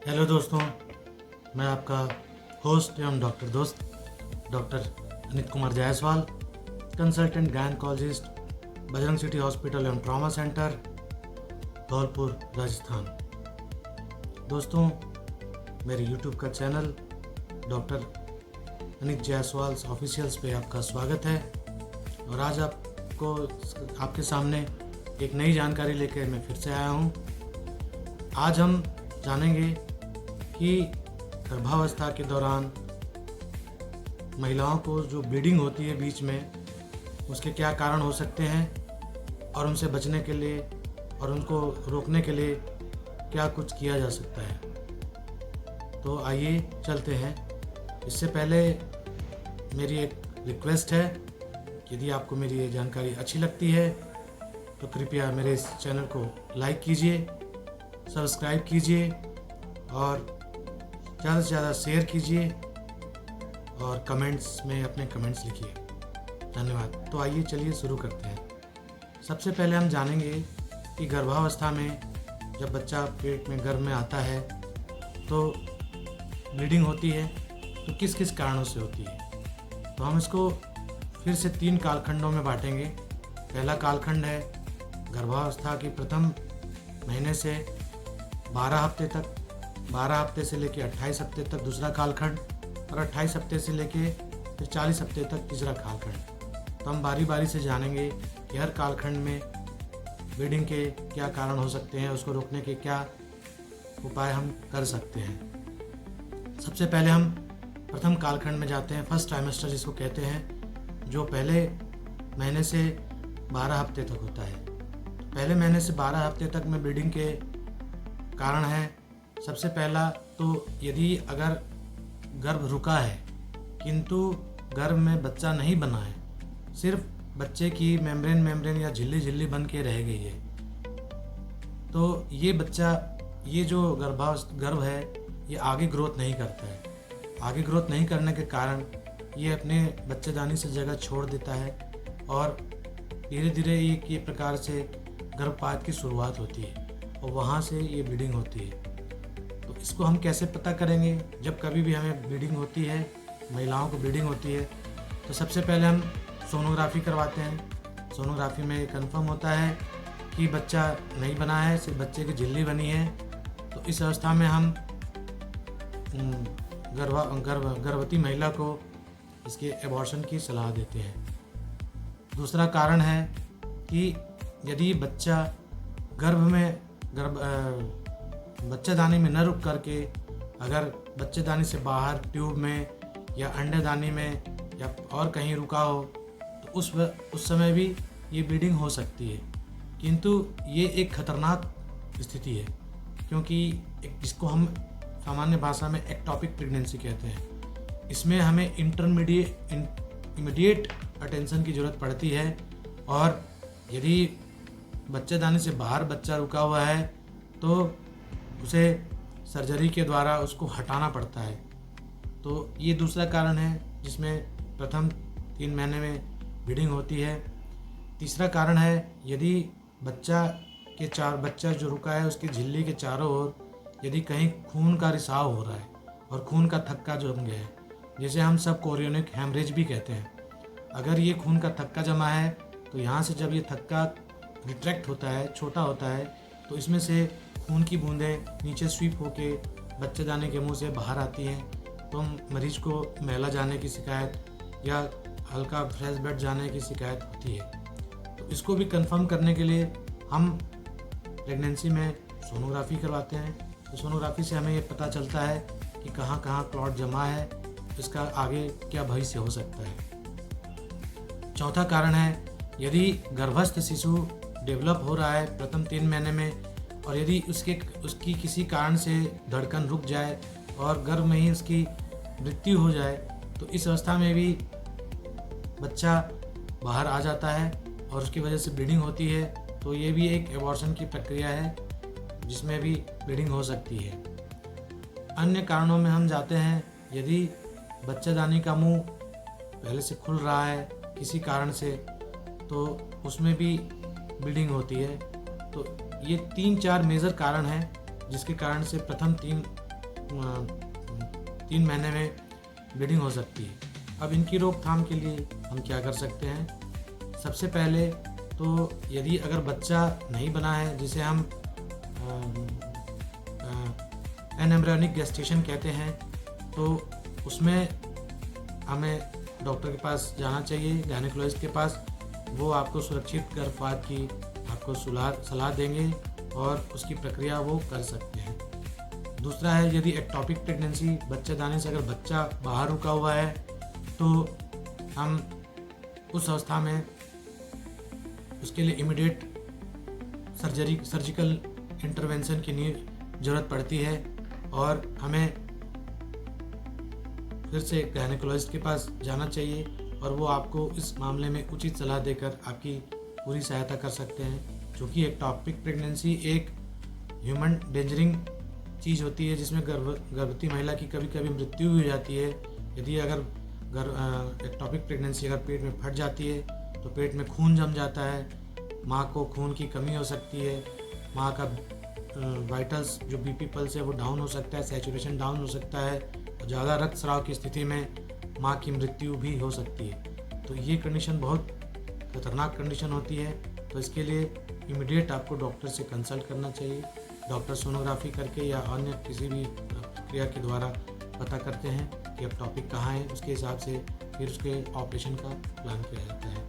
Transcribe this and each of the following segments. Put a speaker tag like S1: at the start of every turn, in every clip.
S1: Hello दोस्तों, मैं आपका होस्ट एवं doctor Anit Kumar Jaiswal, consultant gynaecologist, Bajrang city hospital एवं ट्रॉमा सेंटर, धौलपुर, राजस्थान। दोस्तों, मेरे यूट्यूब का channel doctor Anit Jaiswal officials पे आपका स्वागत है। और आज आपके सामने एक नई जानकारी लेकर मैं फिर से आया हूँ। आज हम जानेंगे कि गर्भावस्था के दौरान महिलाओं को जो ब्लीडिंग होती है बीच में, उसके क्या कारण हो सकते हैं और उनसे बचने के लिए और उनको रोकने के लिए क्या कुछ किया जा सकता है। तो आइए चलते हैं। इससे पहले मेरी एक रिक्वेस्ट है, यदि आपको मेरी ये जानकारी अच्छी लगती है तो कृपया मेरे इस चैनल को लाइक कीजिए, सब्सक्राइब कीजिए और ज़्यादा से ज़्यादा शेयर कीजिए और कमेंट्स में अपने कमेंट्स लिखिए। धन्यवाद। तो आइए चलिए शुरू करते हैं। सबसे पहले हम जानेंगे कि गर्भावस्था में जब बच्चा पेट में गर्भ में आता है तो ब्लीडिंग होती है तो किस किस कारणों से होती है। तो हम इसको फिर से 3 कालखंडों में बांटेंगे। पहला कालखंड है गर्भावस्था की प्रथम महीने से 12 हफ्ते तक, 12 हफ्ते से लेकर 28 हफ्ते तक दूसरा कालखंड, और 28 हफ्ते से लेकर फिर 40 हफ्ते तक तीसरा कालखंड। तो हम बारी बारी से जानेंगे कि हर कालखंड में ब्लीडिंग के क्या कारण हो सकते हैं, उसको रोकने के क्या उपाय हम कर सकते हैं। सबसे पहले हम प्रथम कालखंड में जाते हैं, फर्स्ट ट्राइमेस्टर जिसको कहते हैं, जो पहले महीने से 12 हफ्ते तक होता है। पहले महीने से 12 हफ्ते तक में ब्लीडिंग के कारण है। सबसे पहला तो यदि अगर गर्भ रुका है किंतु गर्भ में बच्चा नहीं बना है, सिर्फ बच्चे की मेम्ब्रेन या झिल्ली बन के रह गई है, तो ये जो गर्भ है ये आगे ग्रोथ नहीं करता है। आगे ग्रोथ नहीं करने के कारण ये अपने बच्चेदानी से जगह छोड़ देता है और धीरे धीरे ये प्रकार से गर्भपात की शुरुआत होती है और वहाँ से ये ब्लीडिंग होती है। तो इसको हम कैसे पता करेंगे? जब कभी भी हमें ब्लीडिंग होती है, महिलाओं को ब्लीडिंग होती है, तो सबसे पहले हम सोनोग्राफी करवाते हैं। सोनोग्राफी में ये कंफर्म होता है कि बच्चा नहीं बना है, सिर्फ बच्चे की झिल्ली बनी है। तो इस अवस्था में हम गर्भवती महिला को इसके एबॉर्शन की सलाह देते हैं। दूसरा कारण है कि यदि बच्चा बच्चेदानी में न रुक करके अगर बच्चेदानी से बाहर ट्यूब में या अंडेदानी में या और कहीं रुका हो तो उस समय भी ये ब्लीडिंग हो सकती है। किंतु ये एक खतरनाक स्थिति है, क्योंकि जिसको हम सामान्य भाषा में एक्टोपिक प्रेगनेंसी कहते हैं। इसमें हमें इमीडिएट अटेंशन की ज़रूरत पड़ती है और यदि बच्चेदानी से बाहर बच्चा रुका हुआ है तो उसे सर्जरी के द्वारा उसको हटाना पड़ता है। तो ये दूसरा कारण है जिसमें प्रथम 3 महीने में ब्लीडिंग होती है। तीसरा कारण है यदि बच्चा जो रुका है उसकी झिल्ली के चारों ओर यदि कहीं खून का रिसाव हो रहा है और खून का थक्का जम गया है, जिसे हम सब कोरियोनिक हेमरेज भी कहते हैं। अगर ये खून का थक्का जमा है तो यहाँ से जब ये थक्का रिट्रैक्ट होता है, छोटा होता है, तो इसमें से खून की बूंदें नीचे स्वीप होके बच्चेदानी के मुंह से बाहर आती हैं। तो मरीज को मैला जाने की शिकायत या हल्का फ्लैश ब्लड जाने की शिकायत होती है। तो इसको भी कंफर्म करने के लिए हम प्रेगनेंसी में सोनोग्राफी करवाते हैं। तो सोनोग्राफी से हमें ये पता चलता है कि कहाँ कहाँ क्लॉट जमा है, इसका आगे क्या भविष्य हो सकता है। चौथा कारण है यदि गर्भस्थ शिशु डेवलप हो रहा है प्रथम 3 महीने में और यदि उसकी किसी कारण से धड़कन रुक जाए और गर्भ में ही उसकी मृत्यु हो जाए, तो इस अवस्था में भी बच्चा बाहर आ जाता है और उसकी वजह से ब्लीडिंग होती है। तो ये भी एक एबॉर्शन की प्रक्रिया है जिसमें भी ब्लीडिंग हो सकती है। अन्य कारणों में हम जाते हैं, यदि बच्चेदानी का मुंह पहले से खुल रहा है किसी कारण से, तो उसमें भी ब्लीडिंग होती है। तो ये 3-4 मेजर कारण हैं जिसके कारण से प्रथम 3 महीने में ब्लीडिंग हो सकती है। अब इनकी रोकथाम के लिए हम क्या कर सकते हैं? सबसे पहले तो यदि अगर बच्चा नहीं बना है, जिसे हम एनएम्ब्रियोनिक गेस्टेशन कहते हैं, तो उसमें हमें डॉक्टर के पास जाना चाहिए, गायनेकोलॉजिस्ट के पास। वो आपको सुरक्षित गर्भपात की आपको सलाह देंगे और उसकी प्रक्रिया वो कर सकते हैं। दूसरा है, यदि एक्टोपिक प्रेगनेंसी, बच्चेदानी से अगर बच्चा बाहर रुका हुआ है, तो हम उस अवस्था में उसके लिए इमीडिएट सर्जिकल इंटरवेंशन की ज़रूरत पड़ती है और हमें फिर से गायनेकोलॉजिस्ट के पास जाना चाहिए और वो आपको इस मामले में उचित सलाह देकर आपकी पूरी सहायता कर सकते हैं। क्योंकि एक्टोपिक प्रेगनेंसी एक ह्यूमन डेंजरिंग चीज़ होती है जिसमें गर्भवती महिला की कभी कभी मृत्यु भी हो जाती है। यदि अगर एक्टोपिक प्रेगनेंसी अगर पेट में फट जाती है तो पेट में खून जम जाता है, माँ को खून की कमी हो सकती है, माँ का वाइटल्स जो बीपी पल्स है वो डाउन हो सकता है, सैचुरेशन डाउन हो सकता है और ज़्यादा रक्तस्राव की स्थिति में माँ की मृत्यु भी हो सकती है। तो ये कंडीशन बहुत खतरनाक कंडीशन होती है। तो इसके लिए इमीडिएट आपको डॉक्टर से कंसल्ट करना चाहिए। डॉक्टर सोनोग्राफी करके या अन्य किसी भी प्रक्रिया के द्वारा पता करते हैं कि अब टॉपिक कहाँ है, उसके हिसाब से फिर उसके ऑपरेशन का प्लान किया जाता है।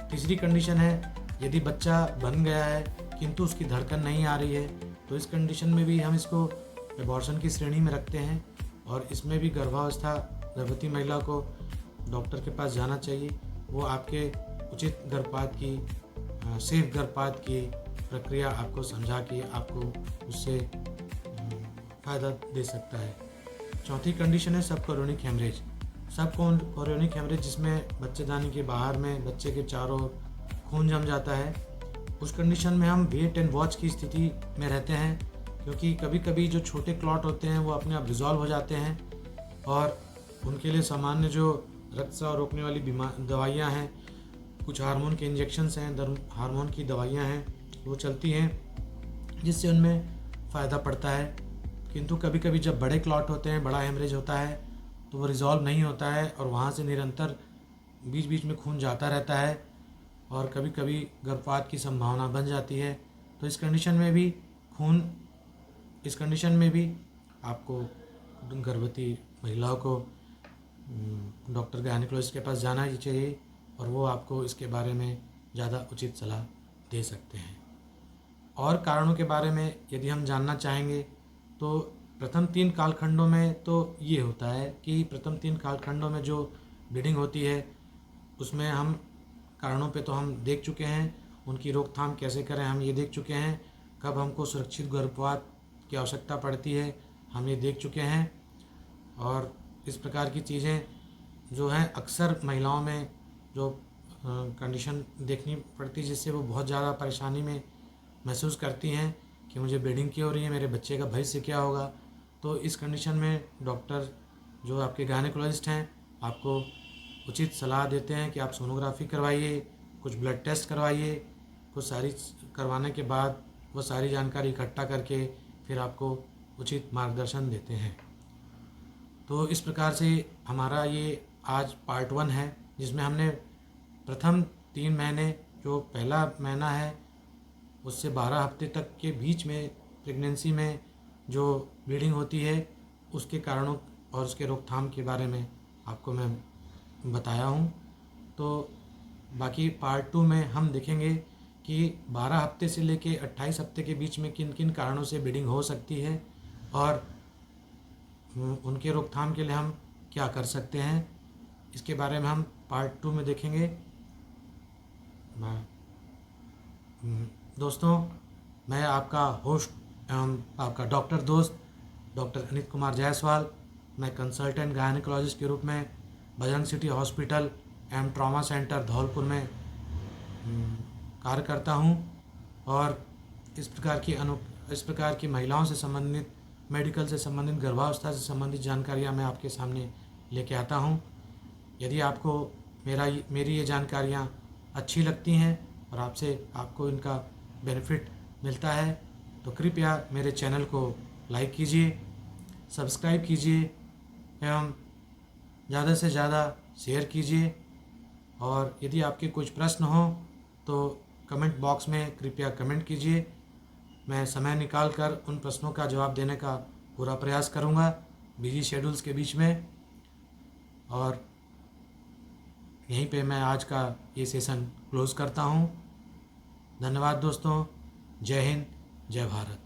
S1: तीसरी कंडीशन है, यदि बच्चा बन गया है किंतु उसकी धड़कन नहीं आ रही है, तो इस कंडीशन में भी हम इसको एबॉर्शन की श्रेणी में रखते हैं और इसमें भी गर्भवती महिला को डॉक्टर के पास जाना चाहिए। वो आपके उचित गर्भपात की सेफ गर्भपात की प्रक्रिया आपको समझा के आपको उससे फ़ायदा दे सकता है। चौथी कंडीशन है सब कोरियोनिक हेमरेज। सब कोरियोनिक हेमरेज जिसमें बच्चेदानी के बाहर में बच्चे के चारों ओर खून जम जाता है। उस कंडीशन में हम वेट एंड वॉच की स्थिति में रहते हैं, क्योंकि कभी कभी जो छोटे क्लॉट होते हैं वो अपने आप रिजॉल्व हो जाते हैं और उनके लिए सामान्य जो रक्तस्राव रोकने वाली दवाइयाँ हैं, कुछ हार्मोन के इंजेक्शन्स हैं, हार्मोन की दवाइयाँ हैं, वो चलती हैं जिससे उनमें फ़ायदा पड़ता है। किंतु कभी कभी जब बड़े क्लॉट होते हैं, बड़ा हेमरेज होता है, तो वो रिजॉल्व नहीं होता है और वहाँ से निरंतर बीच बीच में खून जाता रहता है और कभी कभी गर्भपात की संभावना बन जाती है। तो इस कंडीशन में भी आपको गर्भवती महिलाओं को डॉक्टर गायनेकोलॉजिस्ट के पास जाना ही चाहिए और वो आपको इसके बारे में ज़्यादा उचित सलाह दे सकते हैं। और कारणों के बारे में यदि हम जानना चाहेंगे तो प्रथम 3 कालखंडों में तो ये होता है कि प्रथम 3 कालखंडों में जो ब्लीडिंग होती है उसमें हम कारणों पे तो हम देख चुके हैं, उनकी रोकथाम कैसे करें हम ये देख चुके हैं, कब हमको सुरक्षित गर्भपात की आवश्यकता पड़ती है हम ये देख चुके हैं। और इस प्रकार की चीज़ें जो हैं अक्सर महिलाओं में जो कंडीशन देखनी पड़ती है जिससे वो बहुत ज़्यादा परेशानी में महसूस करती हैं कि मुझे ब्लीडिंग क्यों हो रही है, मेरे बच्चे का भविष्य क्या होगा। तो इस कंडीशन में डॉक्टर जो आपके गायनेकोलॉजिस्ट हैं आपको उचित सलाह देते हैं कि आप सोनोग्राफी करवाइए, कुछ ब्लड टेस्ट करवाइए, कुछ सारी करवाने के बाद वो सारी जानकारी इकट्ठा करके फिर आपको उचित मार्गदर्शन देते हैं। तो इस प्रकार से हमारा ये आज पार्ट 1 है जिसमें हमने प्रथम 3 महीने जो पहला महीना है उससे 12 हफ्ते तक के बीच में प्रेगनेंसी में जो ब्लीडिंग होती है उसके कारणों और उसके रोकथाम के बारे में आपको मैं बताया हूँ। तो बाकी पार्ट 2 में हम देखेंगे कि 12 हफ्ते से लेके 28 हफ्ते के बीच में किन किन कारणों से ब्लीडिंग हो सकती है और उनके रोकथाम के लिए हम क्या कर सकते हैं, इसके बारे में हम पार्ट 2 में देखेंगे। दोस्तों, मैं आपका होस्ट एवं आपका डॉक्टर दोस्त डॉक्टर अनित कुमार जायसवाल, मैं कंसल्टेंट गायनेकोलॉजिस्ट के रूप में बजरंग सिटी हॉस्पिटल एवं ट्रॉमा सेंटर धौलपुर में कार्य करता हूं और इस प्रकार की महिलाओं से संबंधित, मेडिकल से संबंधित, गर्भावस्था से संबंधित जानकारियां मैं आपके सामने लेके आता हूं। यदि आपको मेरी ये जानकारियां अच्छी लगती हैं और आपको इनका बेनिफिट मिलता है तो कृपया मेरे चैनल को लाइक कीजिए, सब्सक्राइब कीजिए एवं ज़्यादा से ज़्यादा शेयर कीजिए। और यदि आपके कुछ प्रश्न हो तो कमेंट बॉक्स में कृपया कमेंट कीजिए। मैं समय निकाल कर उन प्रश्नों का जवाब देने का पूरा प्रयास करूंगा बिजी शेड्यूल्स के बीच में। और यहीं पे मैं आज का ये सेशन क्लोज़ करता हूँ। धन्यवाद दोस्तों। जय हिंद, जय भारत।